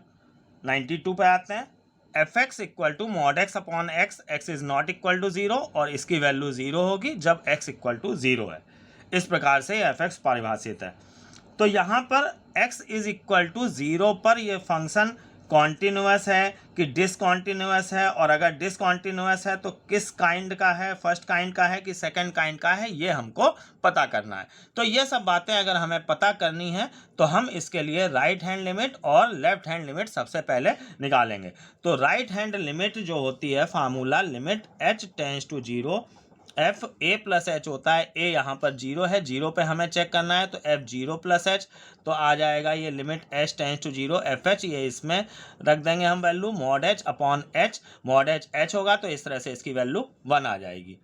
92 पे आते हैं। F x equal to mod x upon x, x is not equal to 0, और इसकी वैल्यू 0 होगी जब एक्स इक्वल टू 0 है। इस प्रकार से एफ एक्स परिभाषित है। तो यहाँ पर एक्स इज इक्वल टू 0 पर यह फंक्शन कॉन्टिन्यूअस है कि डिसकॉन्टिन्यूअस है, और अगर डिसकॉन्टिन्यूअस है तो किस काइंड का है, फर्स्ट काइंड का है कि सेकंड काइंड का है, ये हमको पता करना है। तो ये सब बातें अगर हमें पता करनी है तो हम इसके लिए राइट हैंड लिमिट और लेफ्ट हैंड लिमिट सबसे पहले निकालेंगे। तो राइट हैंड लिमिट जो होती है formula limit h tends to 0, f a plus h होता है। ए यहाँ पर 0 है, 0 पे हमें चेक करना है, तो एफ 0 प्लस एच, तो आ जाएगा ये limit h tends to 0 f h, ये इसमें रख देंगे हम value mod h upon h, mod h h होगा तो इस तरह से इसकी वैल्यू 1 आ जाएगी।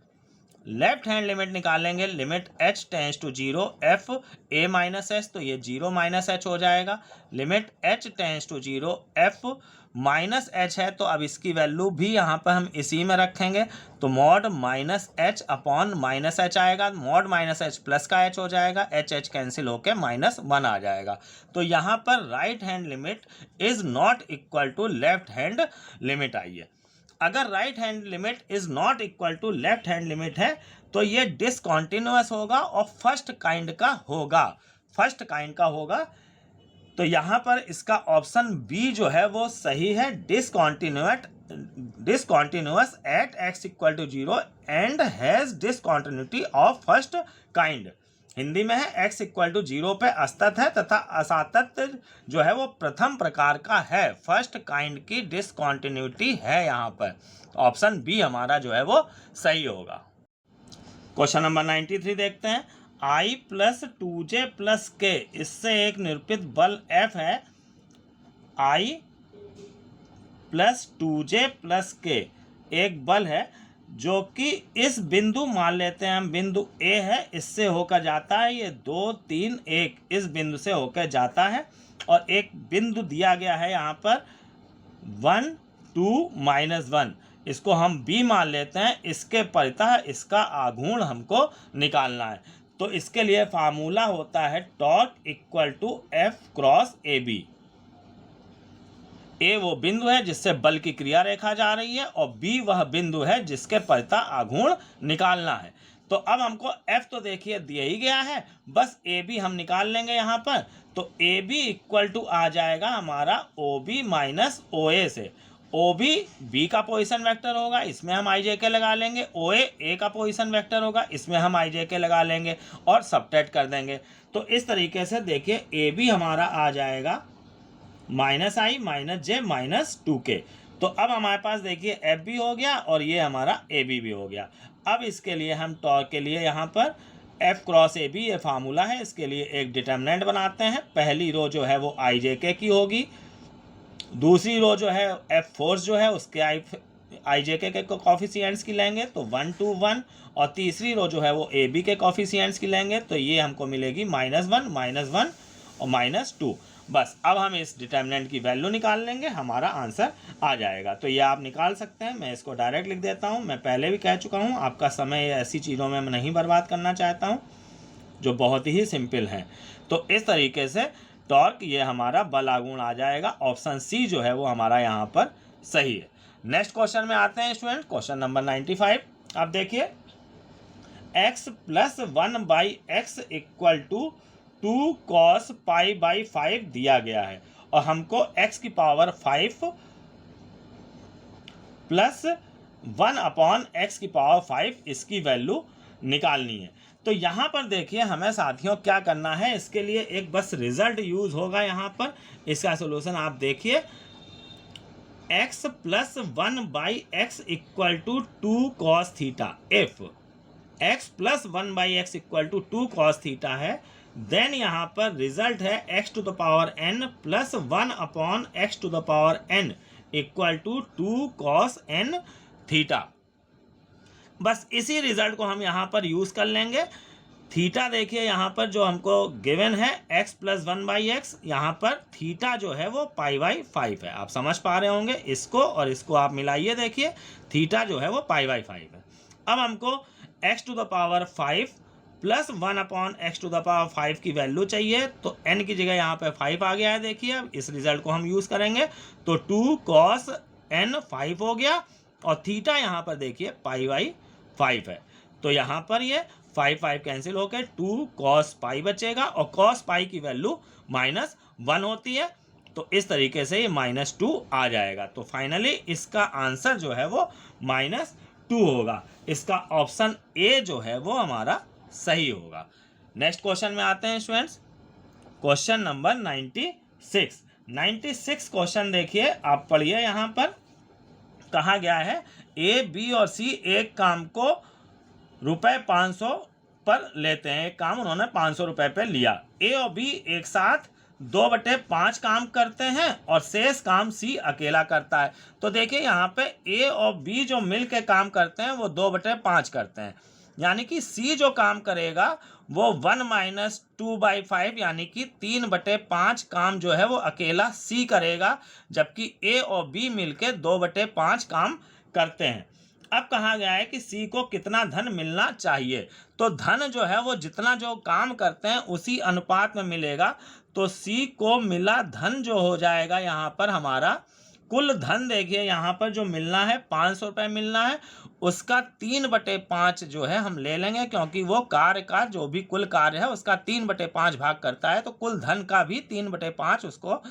लेफ्ट हैंड लिमिट निकालेंगे, limit h tends to 0 f a minus h, तो ये 0 माइनस एच हो जाएगा। Limit h tends to 0 f minus h है, तो अब इसकी वैल्यू भी यहाँ पर हम इसी में रखेंगे, तो mod minus H upon minus H आएगा, मॉड माइनस एच प्लस का एच हो जाएगा, एच एच कैंसिल होकर -1 आ जाएगा। तो यहाँ पर right hand limit is not equal to left hand limit आई है। अगर right hand limit is not equal to left hand limit है तो ये डिसकॉन्टिन्यूअस होगा और फर्स्ट काइंड का होगा, फर्स्ट काइंड का होगा। तो यहाँ पर इसका ऑप्शन बी जो है वो सही है, discontinuous at x equal to 0 and has discontinuity of first kind. Hindi में है x इक्वल टू 0 पे असतत है तथा असातत जो है वो प्रथम प्रकार का है, फर्स्ट काइंड की डिसकॉन्टिन्यूटी है यहाँ पर। ऑप्शन बी हमारा जो है वो सही होगा। क्वेश्चन नंबर 93 देखते हैं। I plus 2j plus k, इससे एक निरूपित बल F है। I plus 2j plus k एक बल है जो कि इस बिंदु, मान लेते हैं हम बिंदु A है, इससे होकर जाता है, ये 2 3 1 इस बिंदु से होकर जाता है, और एक बिंदु दिया गया है यहाँ पर 1 2 -1, इसको हम B मान लेते हैं। इसके परितः इसका आघूर्ण हमको निकालना है। तो इसके लिए फार्मूला होता है torque equal to F cross AB। A वो बिंदु है जिससे बल की क्रिया रेखा जा रही है, और बी वह बिंदु है जिसके परितः आघूर्ण निकालना है। तो अब हमको एफ तो देखिए दिया ही गया है, बस ए बी हम निकाल लेंगे यहाँ पर। तो ए बी इक्वल टू आ जाएगा हमारा ओ बी माइनस ओ ए से। ओ बी बी का पोजीशन वेक्टर होगा, इसमें हम आई जे के लगा लेंगे। ओ ए का पोजीशन वेक्टर होगा, इसमें हम आई जे के लगा लेंगे और सबट्रैक्ट कर देंगे। तो इस तरीके से देखिए ए बी हमारा आ जाएगा माइनस आई माइनस जे माइनस 2k। तो अब हमारे पास देखिए एफ भी हो गया और ये हमारा ए बी हो गया। अब इसके लिए हम टॉर्क के लिए यहाँ पर एफ क्रॉस ए बी ये फार्मूला है, इसके लिए एक डिटर्मिनेंट बनाते हैं। पहली रो जो है वो आई जे के की होगी, दूसरी रो जो है एफ फोर्स जो है उसके आई जे के कॉफिशिएंट्स की लेंगे तो 1 to 1, और तीसरी रो जो है वो ए बी के कॉफिशिएंट्स की लेंगे तो ये हमको मिलेगी -1 -1 और -2। बस अब हम इस डिटर्मिनेंट की वैल्यू निकाल लेंगे, हमारा आंसर आ जाएगा। तो ये आप निकाल सकते हैं, मैं इसको डायरेक्ट लिख देता हूँ। मैं पहले भी कह चुका हूँ, आपका समय ऐसी चीज़ों में मैं नहीं बर्बाद करना चाहता हूँ जो बहुत ही सिंपल हैं। तो इस तरीके से टॉर्क ये हमारा बल आघूर्ण आ जाएगा। ऑप्शन सी जो है वो हमारा यहाँ पर सही है। नेक्स्ट क्वेश्चन में आते हैं स्टूडेंट, क्वेश्चन नंबर 95। आप देखिए x + 1/x = 2 cos π/5 दिया गया है और हमको x की पावर 5 प्लस 1/x की पावर 5 इसकी वैल्यू निकालनी है। तो यहाँ पर देखिए हमें साथियों क्या करना है, इसके लिए एक बस रिजल्ट यूज होगा यहाँ पर। इसका सोल्यूशन आप देखिए, x + 1/x = 2 cos θ। If x + 1/x = 2 cos θ है, देन यहाँ पर रिजल्ट है x⁴n + 1/x⁴n = 2 cos n θ। बस इसी रिजल्ट को हम यहाँ पर यूज कर लेंगे। थीटा देखिए यहाँ पर जो हमको गिवन है x + 1/x, यहाँ पर थीटा जो है वो π/5 है। आप समझ पा रहे होंगे, इसको और इसको आप मिलाइए, देखिए थीटा जो है वो π/5 है। अब हमको x⁵ प्लस 1/x⁵ की वैल्यू चाहिए, तो n की जगह यहाँ पे 5 आ गया है। देखिए अब इस रिजल्ट को हम यूज करेंगे तो 2 cos n 5 हो गया और थीटा यहाँ पर देखिए π/5 है। तो यहाँ पर ये 5 कैंसिल होकर 2 cos π बचेगा और cos π की वैल्यू -1 होती है। तो इस तरीके से ये -2 आ जाएगा। तो फाइनली इसका आंसर जो है वो -2 होगा। इसका ऑप्शन ए जो है वो हमारा सही होगा। नेक्स्ट क्वेश्चन में आते हैं स्टूडेंट्स, क्वेश्चन नंबर 96 क्वेश्चन देखिए, आप पढ़िए। यहाँ पर कहा गया है ए बी और सी एक काम को ₹500 पर लेते हैं। एक काम उन्होंने 500 रुपए पे लिया। ए और बी एक साथ 2/5 काम करते हैं और शेष काम सी अकेला करता है। तो देखिए यहाँ पे ए और बी जो मिल के काम करते हैं वो 2/5 करते हैं, यानी कि सी जो काम करेगा वो 1 - 2/5 यानी कि 3/5 काम जो है वो अकेला सी करेगा, जबकि ए और बी मिलके 2/5 काम करते हैं। अब कहा गया है कि सी को कितना धन मिलना चाहिए। तो धन जो है वो जितना जो काम करते हैं उसी अनुपात में मिलेगा। तो सी को मिला धन जो हो जाएगा यहाँ पर हमारा कुल धन, देखिए यहाँ पर जो मिलना है 500 रुपये मिलना है, उसका 3/5 जो है हम ले लेंगे, क्योंकि वो कार्य का जो भी कुल कार्य है उसका 3/5 भाग करता है। तो कुल धन का भी 3/5 उसको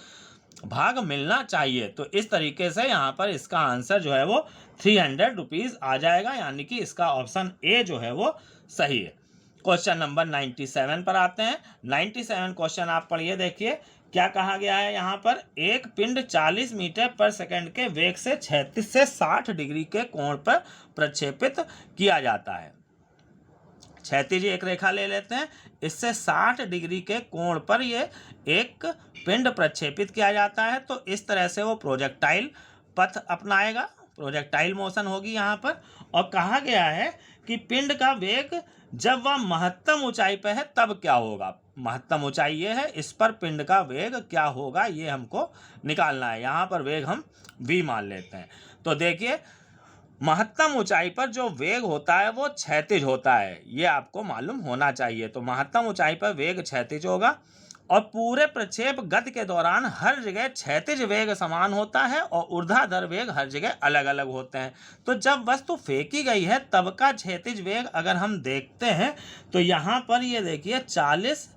भाग मिलना चाहिए। तो इस तरीके से यहाँ पर इसका आंसर जो है वो 300 रुपीज़ आ जाएगा, यानी कि इसका ऑप्शन ए जो है वो सही है। क्वेश्चन नंबर 97 पर आते हैं। 97 क्वेश्चन आप पढ़िए, देखिए क्या कहा गया है यहाँ पर। एक पिंड 40 मीटर पर सेकंड के वेग से 36 से 60 डिग्री के कोण पर प्रक्षेपित किया जाता है। क्षैतिज एक रेखा ले लेते हैं, इससे 60 डिग्री के कोण पर ये एक पिंड प्रक्षेपित किया जाता है। तो इस तरह से वो प्रोजेक्टाइल पथ अपनाएगा, प्रोजेक्टाइल मोशन होगी यहाँ पर। और कहा गया है कि पिंड का वेग जब वह महत्तम ऊंचाई पर है तब क्या होगा। महत्तम ऊंचाई ये है, इस पर पिंड का वेग क्या होगा ये हमको निकालना है। यहाँ पर वेग हम v मान लेते हैं। तो देखिए महत्तम ऊंचाई पर जो वेग होता है वो क्षैतिज होता है, ये आपको मालूम होना चाहिए। तो महत्तम ऊंचाई पर वेग क्षैतिज होगा। और पूरे प्रक्षेप गति के दौरान हर जगह क्षैतिज वेग समान होता है और ऊर्ध्वाधर वेग हर जगह अलग अलग होते हैं। तो जब वस्तु फेंकी गई है तब का क्षैतिज वेग अगर हम देखते हैं तो यहाँ पर ये देखिए 40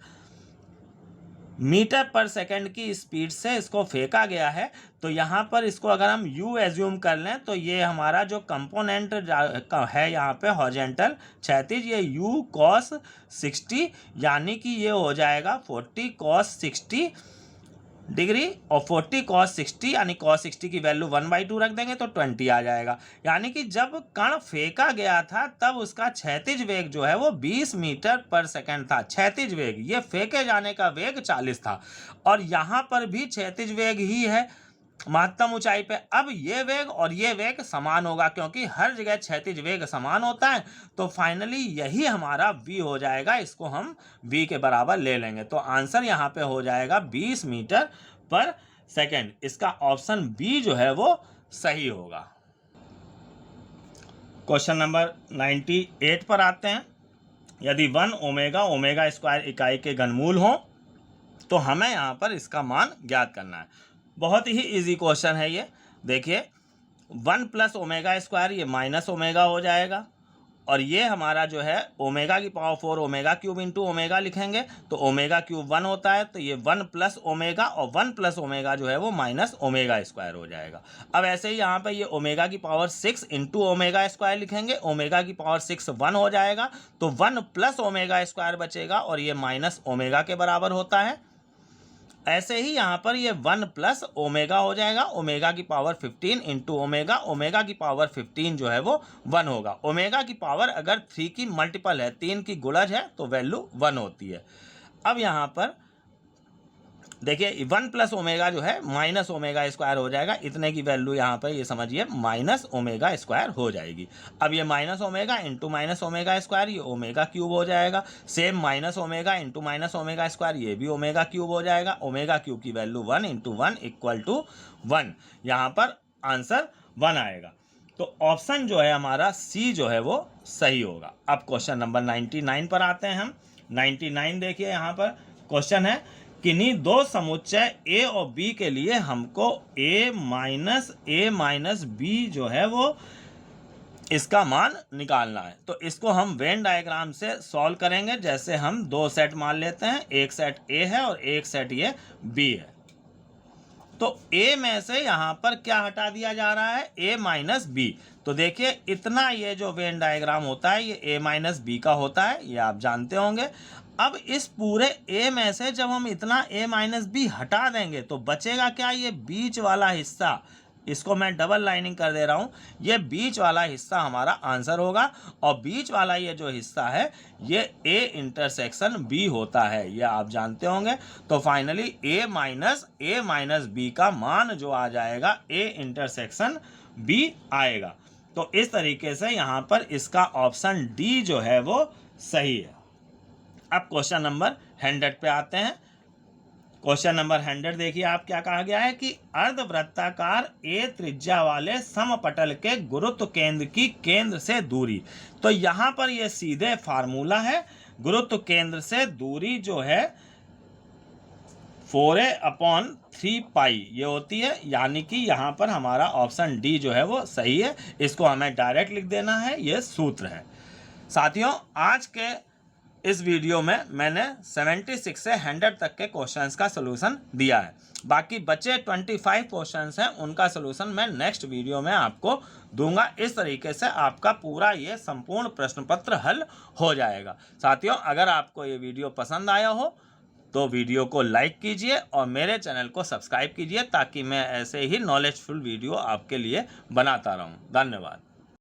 मीटर पर सेकंड की स्पीड से इसको फेंका गया है। तो यहाँ पर इसको अगर हम u एज्यूम कर लें तो ये हमारा जो कंपोनेंट है यहाँ पे हॉरिजॉन्टल क्षैतिज, ये u cos 60 यानी कि ये हो जाएगा 40 cos 60 डिग्री और 40 cos 60 यानी cos 60 की वैल्यू 1/2 रख देंगे तो 20 आ जाएगा। यानी कि जब कण फेंका गया था तब उसका क्षैतिज वेग जो है वो 20 मीटर पर सेकंड था। क्षैतिज वेग, ये फेंके जाने का वेग 40 था और यहाँ पर भी क्षैतिज वेग ही है महत्तम ऊंचाई पे। अब ये वेग और ये वेग समान होगा क्योंकि हर जगह क्षैतिज वेग समान होता है। तो फाइनली यही हमारा v हो जाएगा, इसको हम v के बराबर ले लेंगे। तो आंसर यहाँ पे हो जाएगा 20 मीटर पर सेकंड। इसका ऑप्शन बी जो है वो सही होगा। क्वेश्चन नंबर 98 पर आते हैं। यदि 1 ओमेगा स्क्वायर इकाई के घनमूल हो तो हमें यहाँ पर इसका मान ज्ञात करना है। बहुत ही इजी क्वेश्चन है ये। देखिए 1 प्लस ओमेगा स्क्वायर ये माइनस ओमेगा हो जाएगा और ये हमारा जो है ओमेगा की power 4 omega cube into omega लिखेंगे तो ओमेगा क्यूब 1 होता है। तो ये 1 प्लस ओमेगा और 1 प्लस ओमेगा जो है वो माइनस ओमेगा स्क्वायर हो जाएगा। अब ऐसे ही यहाँ पे ये ओमेगा की पावर 6 इंटू ओमेगा स्क्वायर लिखेंगे, ओमेगा की पावर 6 1 हो जाएगा तो 1 प्लस ओमेगा स्क्वायर बचेगा और ये माइनस ओमेगा के बराबर होता है। ऐसे ही यहाँ पर ये 1 प्लस ओमेगा हो जाएगा, ओमेगा की पावर 15 इंटू ओमेगा, ओमेगा की पावर 15 जो है वो 1 होगा। ओमेगा की पावर अगर 3 की मल्टीपल है, 3 की गुणज है तो वैल्यू 1 होती है। अब यहाँ पर देखिए 1 प्लस ओमेगा जो है माइनस ओमेगा स्क्वायर हो जाएगा, इतने की वैल्यू यहाँ पर ये समझिए माइनस ओमेगा स्क्वायर हो जाएगी। अब ये minus omega into minus omega square ये ओमेगा क्यूब हो जाएगा। Same minus omega into minus omega square ये भी ओमेगा क्यूब हो जाएगा। ओमेगा क्यूब की वैल्यू 1 इंटू 1 इक्वल टू 1, यहाँ पर आंसर 1 आएगा। तो ऑप्शन जो है हमारा सी जो है वो सही होगा। अब क्वेश्चन नंबर 99 पर आते हैं हम। 99 देखिए यहाँ पर क्वेश्चन है, किन्हीं दो समुच्चय ए और बी के लिए हमको a माइनस बी जो है वो इसका मान निकालना है। तो इसको हम वेन डायग्राम से सॉल्व करेंगे। जैसे हम 2 सेट मान लेते हैं, एक सेट a है और एक सेट ये b है। तो a में से यहाँ पर क्या हटा दिया जा रहा है, a माइनस बी। तो देखिए इतना ये जो वेन डायग्राम होता है ये a माइनस बी का होता है, ये आप जानते होंगे। अब इस पूरे a में से जब हम इतना a माइनस बी हटा देंगे तो बचेगा क्या, ये बीच वाला हिस्सा। इसको मैं डबल लाइनिंग कर दे रहा हूँ, ये बीच वाला हिस्सा हमारा आंसर होगा। और बीच वाला ये जो हिस्सा है ये a इंटरसेक्शन b होता है, ये आप जानते होंगे। तो फाइनली a माइनस b का मान जो आ जाएगा a इंटरसेक्शन b आएगा। तो इस तरीके से यहाँ पर इसका ऑप्शन डी जो है वो सही है। अब क्वेश्चन नंबर 100 पे आते हैं। क्वेश्चन नंबर 100 देखिए आप क्या कहा गया है कि अर्धवृत्ताकार a त्रिज्या वाले समपटल के गुरुत्व केंद्र की केंद्र से दूरी। तो यहाँ पर ये सीधे फार्मूला है, गुरुत्व केंद्र से दूरी जो है 4a/3 पाई ये होती है। यानी कि यहाँ पर हमारा ऑप्शन डी जो है वो सही है। इसको हमें डायरेक्ट लिख देना है, ये सूत्र है। साथियों आज के इस वीडियो में मैंने 76 से 100 तक के क्वेश्चंस का सलूशन दिया है। बाकी बचे 25 क्वेश्चंस हैं, उनका सलूशन मैं नेक्स्ट वीडियो में आपको दूंगा। इस तरीके से आपका पूरा ये संपूर्ण प्रश्न पत्र हल हो जाएगा। साथियों अगर आपको ये वीडियो पसंद आया हो तो वीडियो को लाइक कीजिए और मेरे चैनल को सब्सक्राइब कीजिए ताकि मैं ऐसे ही नॉलेजफुल वीडियो आपके लिए बनाता रहूं। धन्यवाद।